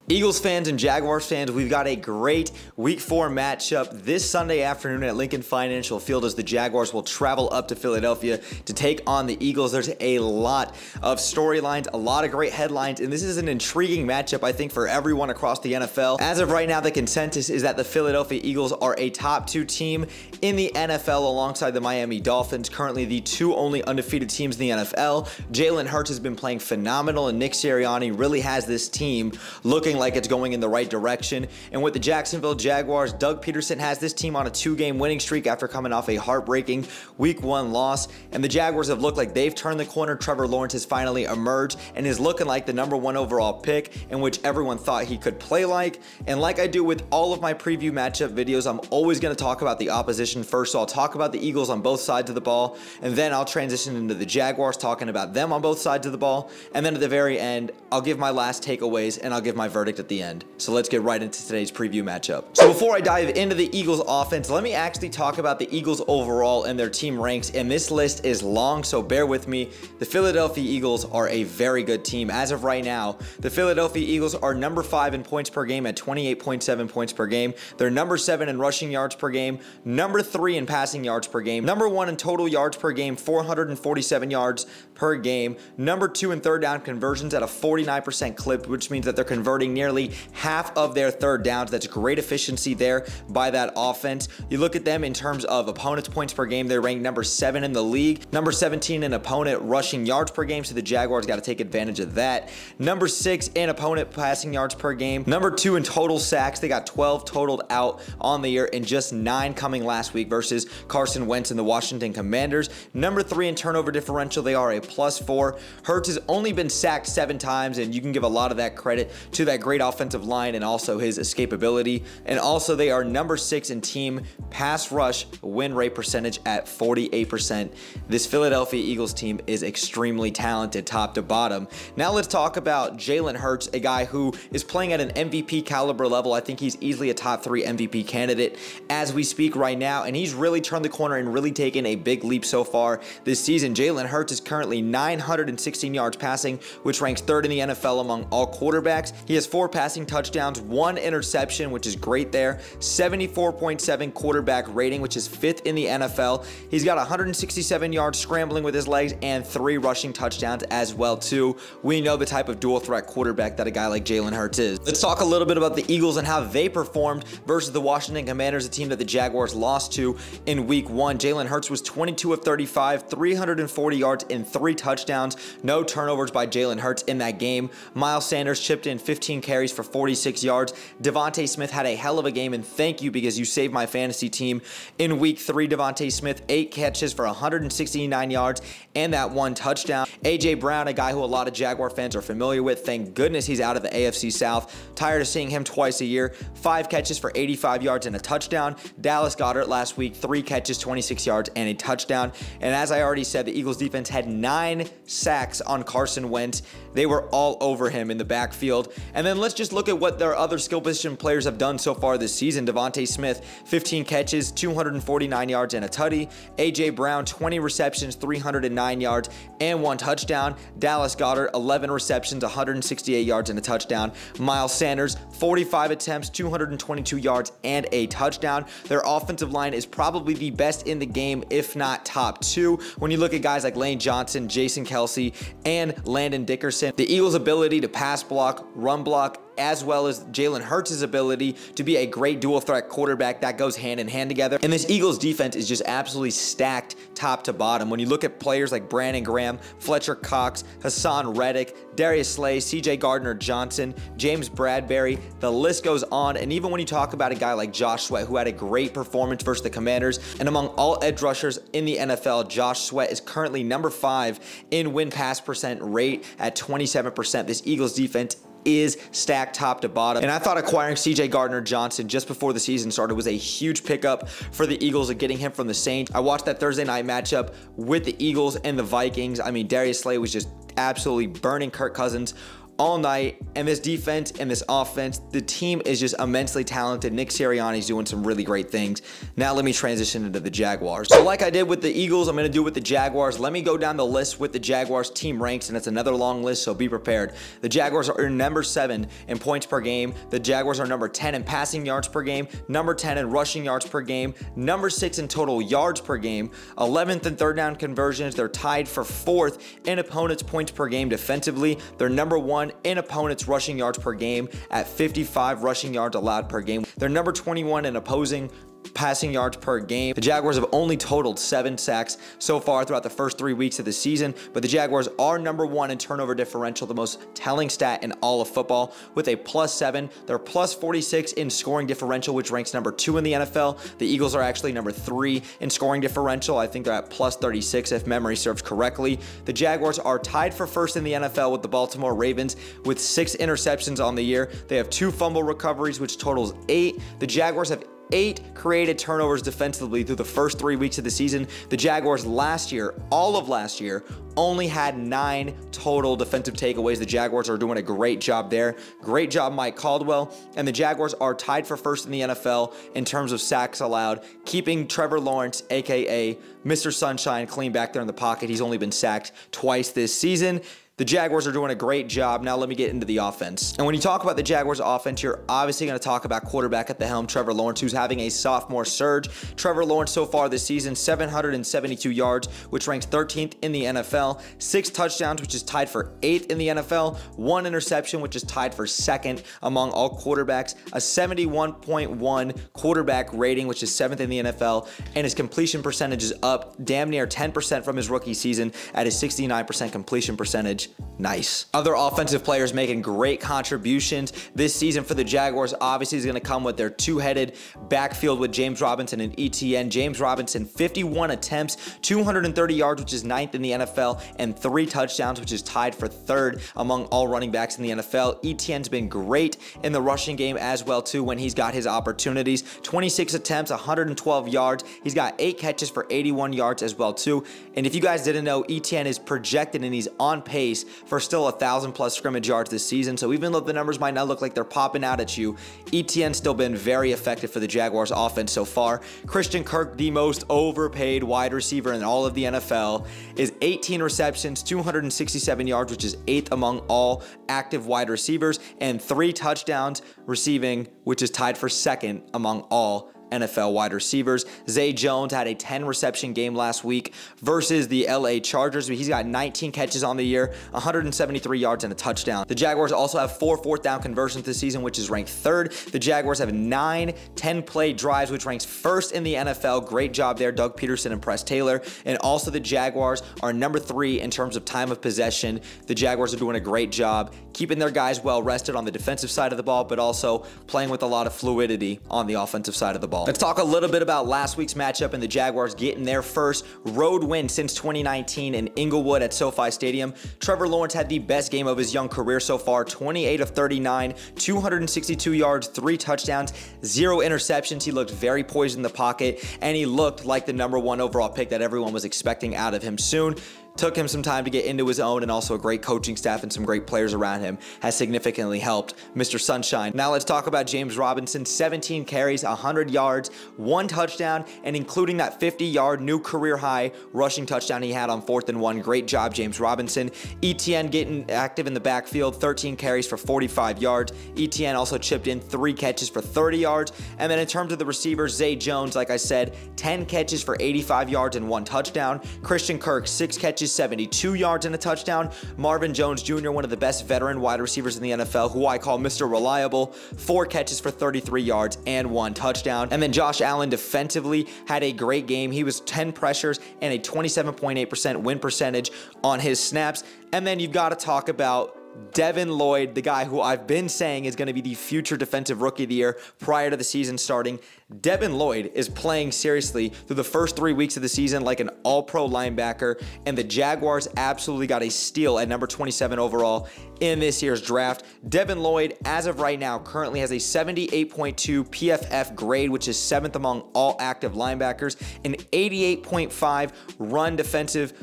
Eagles fans and Jaguars fans, we've got a great Week 4 matchup this Sunday afternoon at Lincoln Financial Field as the Jaguars will travel up to Philadelphia to take on the Eagles. There's a lot of storylines, a lot of great headlines, and this is an intriguing matchup, I think, for everyone across the NFL. As of right now, the consensus is that the Philadelphia Eagles are a top 2 team in the NFL alongside the Miami Dolphins, currently the two only undefeated teams in the NFL. Jalen Hurts has been playing phenomenal, and Nick Sirianni really has this team looking like it's going in the right direction. And with the Jacksonville Jaguars, Doug Peterson has this team on a 2-game winning streak after coming off a heartbreaking Week 1 loss. And the Jaguars have looked like they've turned the corner. Trevor Lawrence has finally emerged and is looking like the #1 overall pick, in which everyone thought he could play like. And like I do with all of my preview matchup videos, I'm always going to talk about the opposition first. So I'll talk about the Eagles on both sides of the ball, and then I'll transition into the Jaguars, talking about them on both sides of the ball. And then at the very end, I'll give my last takeaways and I'll give my verdict at the end. So let's get right into today's preview matchup. So before I dive into the Eagles offense, let me actually talk about the Eagles overall and their team ranks. And this list is long, so bear with me. The Philadelphia Eagles are a very good team. As of right now, the Philadelphia Eagles are number 5 in points per game at 28.7 points per game. They're number 7 in rushing yards per game, number 3 in passing yards per game, number 1 in total yards per game, 447 yards per game, number 2 in third down conversions at a 49% clip, which means that they're converting nearly half of their third downs. That's great efficiency there by that offense. You look at them in terms of opponents' points per game, they're ranked number 7 in the league, number 17 in opponent rushing yards per game, so the Jaguars got to take advantage of that. Number 6 in opponent passing yards per game, number 2 in total sacks. They got 12 totaled out on the year and just 9 coming last week versus Carson Wentz and the Washington Commanders. Number 3 in turnover differential, they are a +4. Hurts has only been sacked 7 times, and you can give a lot of that credit to that great offensive line and also his escapability. And also they are number 6 in team pass rush win rate percentage at 48%. This Philadelphia Eagles team is extremely talented top to bottom. Now let's talk about Jalen Hurts, a guy who is playing at an MVP caliber level. I think he's easily a top 3 MVP candidate as we speak right now, and he's really turned the corner and really taken a big leap so far this season. Jalen Hurts is currently 916 yards passing, which ranks 3rd in the NFL among all quarterbacks. He has 4 passing touchdowns, 1 interception, which is great there, 74.7 quarterback rating, which is 5th in the NFL. He's got 167 yards scrambling with his legs and 3 rushing touchdowns as well too. We know the type of dual threat quarterback that a guy like Jalen Hurts is. Let's talk a little bit about the Eagles and how they performed versus the Washington Commanders, a team that the Jaguars lost to in Week 1. Jalen Hurts was 22 of 35, 340 yards and 3 touchdowns. No turnovers by Jalen Hurts in that game. Miles Sanders chipped in 15 carries for 46 yards. Devontae Smith had a hell of a game, and thank you because you saved my fantasy team in Week 3. Devontae Smith, 8 catches for 169 yards and that 1 touchdown. A.J. Brown, a guy who a lot of Jaguar fans are familiar with. Thank goodness he's out of the AFC South. Tired of seeing him twice a year. 5 catches for 85 yards and a touchdown. Dallas Goedert last week, 3 catches, 26 yards and a touchdown. And as I already said, the Eagles defense had 9 sacks on Carson Wentz. They were all over him in the backfield. And then let's just look at what their other skill position players have done so far this season. Devontae Smith, 15 catches, 249 yards and a tutty. A.J. Brown, 20 receptions, 309 yards and 1 touchdown. Dallas Goedert, 11 receptions, 168 yards and a touchdown. Miles Sanders, 45 attempts, 222 yards and a touchdown. Their offensive line is probably the best in the game, if not top 2. When you look at guys like Lane Johnson, Jason Kelsey, and Landon Dickerson, the Eagles' ability to pass block, run block, as well as Jalen Hurts' ability to be a great dual threat quarterback, that goes hand in hand together. And this Eagles defense is just absolutely stacked top to bottom. When you look at players like Brandon Graham, Fletcher Cox, Hassan Reddick, Darius Slay, C.J. Gardner-Johnson, James Bradbury, the list goes on. And even when you talk about a guy like Josh Sweat, who had a great performance versus the Commanders, and among all edge rushers in the NFL, Josh Sweat is currently number 5 in win-pass percent rate at 27%. This Eagles defense is stacked top to bottom. And I thought acquiring C.J. Gardner-Johnson just before the season started was a huge pickup for the Eagles of getting him from the Saints. I watched that Thursday night matchup with the Eagles and the Vikings. I mean, Darius Slay was just absolutely burning Kirk Cousins all night, and this defense and this offense, the team is just immensely talented. Nick Sirianni's doing some really great things. Now let me transition into the Jaguars. So like I did with the Eagles, I'm going to do with the Jaguars. Let me go down the list with the Jaguars team ranks, and it's another long list, so be prepared. The Jaguars are number 7 in points per game. The Jaguars are number 10 in passing yards per game, number 10 in rushing yards per game, number 6 in total yards per game, 11th in third down conversions. They're tied for 4th in opponents' points per game defensively. They're number 1 in opponents' rushing yards per game at 55 rushing yards allowed per game. They're number 21 in opposing passing yards per game. The Jaguars have only totaled 7 sacks so far throughout the first 3 weeks of the season, but the Jaguars are number 1 in turnover differential, the most telling stat in all of football, with a +7. They're +46 in scoring differential, which ranks number 2 in the NFL. The Eagles are actually number 3 in scoring differential. I think they're at +36 if memory serves correctly. The Jaguars are tied for 1st in the NFL with the Baltimore Ravens with 6 interceptions on the year. They have 2 fumble recoveries, which totals 8. The Jaguars have 8 created turnovers defensively through the first 3 weeks of the season. The Jaguars last year, all of last year, only had 9 total defensive takeaways. The Jaguars are doing a great job there. Great job, Mike Caldwell. And the Jaguars are tied for 1st in the NFL in terms of sacks allowed, keeping Trevor Lawrence, aka Mr. Sunshine, clean back there in the pocket. He's only been sacked twice this season. The Jaguars are doing a great job. Now let me get into the offense. And when you talk about the Jaguars offense, you're obviously going to talk about quarterback at the helm, Trevor Lawrence, who's having a sophomore surge. Trevor Lawrence so far this season, 772 yards, which ranks 13th in the NFL, 6 touchdowns, which is tied for 8th in the NFL, 1 interception, which is tied for 2nd among all quarterbacks, a 71.1 quarterback rating, which is 7th in the NFL, and his completion percentage is up damn near 10% from his rookie season at a 69% completion percentage. Nice. Other offensive players making great contributions this season for the Jaguars obviously is going to come with their 2-headed backfield with James Robinson and ETN. James Robinson, 51 attempts, 230 yards, which is 9th in the NFL, and 3 touchdowns, which is tied for 3rd among all running backs in the NFL. ETN's been great in the rushing game as well too when he's got his opportunities. 26 attempts, 112 yards. He's got 8 catches for 81 yards as well too. And if you guys didn't know, ETN is projected and he's on pace for still 1,000+ scrimmage yards this season. So even though the numbers might not look like they're popping out at you, ETN's still been very effective for the Jaguars offense so far. Christian Kirk, the most overpaid wide receiver in all of the NFL, is 18 receptions, 267 yards, which is 8th among all active wide receivers, and 3 touchdowns receiving, which is tied for 2nd among all NFL wide receivers. Zay Jones had a 10 reception game last week versus the LA Chargers. He's got 19 catches on the year, 173 yards and a touchdown. The Jaguars also have 4 fourth down conversions this season, which is ranked 3rd. The Jaguars have 9 10-play drives, which ranks 1st in the NFL. Great job there, Doug Peterson and Press Taylor. And also the Jaguars are number 3 in terms of time of possession. The Jaguars are doing a great job keeping their guys well rested on the defensive side of the ball, but also playing with a lot of fluidity on the offensive side of the ball. Let's talk a little bit about last week's matchup and the Jaguars getting their first road win since 2019 in Inglewood at SoFi Stadium. Trevor Lawrence had the best game of his young career so far, 28 of 39, 262 yards, 3 touchdowns, 0 interceptions. He looked very poised in the pocket, and he looked like the #1 overall pick that everyone was expecting out of him soon. Took him some time to get into his own, and also a great coaching staff and some great players around him has significantly helped Mr. Sunshine. Now let's talk about James Robinson. 17 carries, 100 yards, 1 touchdown, and including that 50-yard new career high rushing touchdown he had on 4th and 1. Great job, James Robinson. ETN getting active in the backfield, 13 carries for 45 yards. ETN also chipped in 3 catches for 30 yards. And then in terms of the receivers, Zay Jones, like I said, 10 catches for 85 yards and 1 touchdown. Christian Kirk, 6 catches, 72 yards and a touchdown. Marvin Jones Jr., one of the best veteran wide receivers in the NFL, who I call Mr. Reliable, 4 catches for 33 yards and 1 touchdown. And then Josh Allen defensively had a great game. He was 10 pressures and a 27.8% win percentage on his snaps. And then you've got to talk about Devin Lloyd, the guy who I've been saying is going to be the future defensive rookie of the year prior to the season starting. Devin Lloyd is playing seriously through the first 3 weeks of the season like an all-pro linebacker, and the Jaguars absolutely got a steal at number 27 overall in this year's draft. Devin Lloyd, as of right now, currently has a 78.2 PFF grade, which is 7th among all active linebackers, an 88.5 run defensive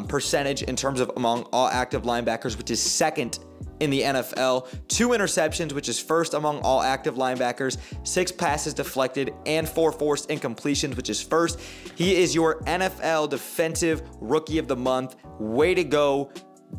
percentage in terms of among all active linebackers, which is 2nd in the NFL, 2 interceptions, which is first among all active linebackers, 6 passes deflected, and 4 forced incompletions, which is first. He is your NFL Defensive Rookie of the Month. Way to go,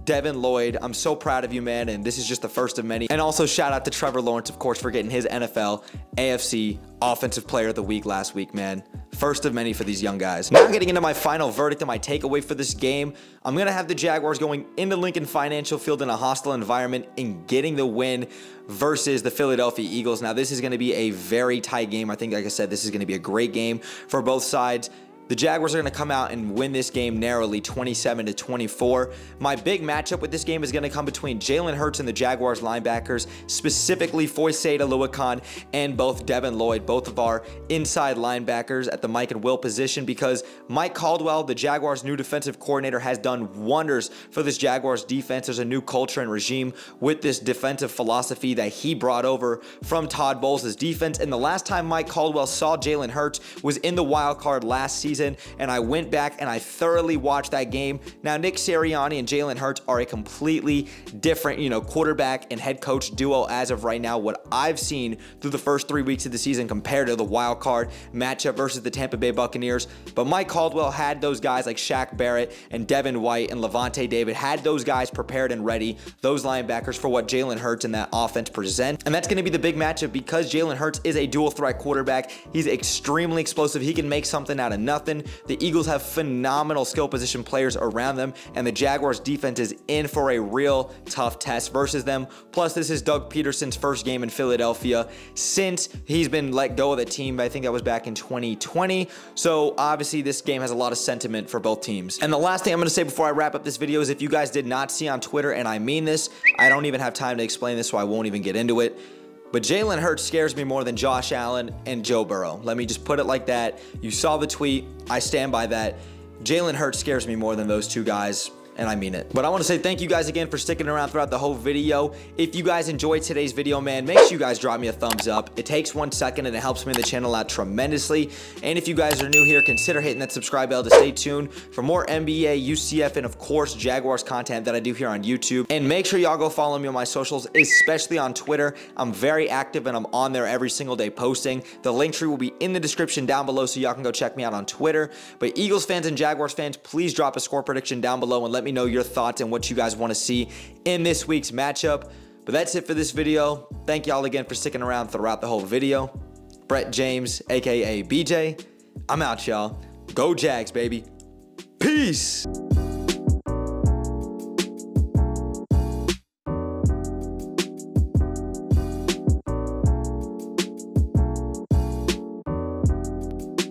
Devin Lloyd. I'm so proud of you, man, and this is just the first of many. And also shout out to Trevor Lawrence, of course, for getting his NFL AFC Offensive Player of the Week last week, man. First of many for these young guys. Now getting into my final verdict and my takeaway for this game. I'm going to have the Jaguars going into Lincoln Financial Field in a hostile environment and getting the win versus the Philadelphia Eagles. Now, this is going to be a very tight game. I think, like I said, this is going to be a great game for both sides. The Jaguars are going to come out and win this game narrowly, 27-24. My big matchup with this game is going to come between Jalen Hurts and the Jaguars linebackers, specifically Foyesade Oluokun and both Devin Lloyd, both of our inside linebackers at the Mike and Will position, because Mike Caldwell, the Jaguars' new defensive coordinator, has done wonders for this Jaguars defense. There's a new culture and regime with this defensive philosophy that he brought over from Todd Bowles' defense. And the last time Mike Caldwell saw Jalen Hurts was in the wild card last season. And I went back and I thoroughly watched that game. Now, Nick Sirianni and Jalen Hurts are a completely different, quarterback and head coach duo as of right now. What I've seen through the first 3 weeks of the season compared to the wild card matchup versus the Tampa Bay Buccaneers. But Mike Caldwell had those guys like Shaq Barrett and Devin White and Levante David, had those guys prepared and ready, those linebackers, for what Jalen Hurts and that offense present. And that's going to be the big matchup because Jalen Hurts is a dual threat quarterback. He's extremely explosive. He can make something out of nothing. The Eagles have phenomenal skill position players around them, and the Jaguars defense is in for a real tough test versus them. Plus, this is Doug Peterson's first game in Philadelphia since he's been let go of the team. I think that was back in 2020. So obviously this game has a lot of sentiment for both teams. And the last thing I'm going to say before I wrap up this video is, if you guys did not see on Twitter, and I mean this, I don't even have time to explain this, so I won't even get into it. But Jalen Hurts scares me more than Josh Allen and Joe Burrow. Let me just put it like that. You saw the tweet. I stand by that. Jalen Hurts scares me more than those two guys, and I mean it. But I want to say thank you guys again for sticking around throughout the whole video. If you guys enjoyed today's video, man, make sure you guys drop me a thumbs up. It takes 1 second and it helps me in the channel out tremendously. And if you guys are new here, consider hitting that subscribe bell to stay tuned for more NBA, UCF, and of course Jaguars content that I do here on YouTube. And make sure y'all go follow me on my socials, especially on Twitter. I'm very active and I'm on there every single day posting. The link tree will be in the description down below, so y'all can go check me out on Twitter. But Eagles fans and Jaguars fans, please drop a score prediction down below and let me know your thoughts and what you guys want to see in this week's matchup. But that's it for this video. Thank y'all again for sticking around throughout the whole video. Brett James, aka BJ. I'm out, y'all. Go Jags, baby. Peace.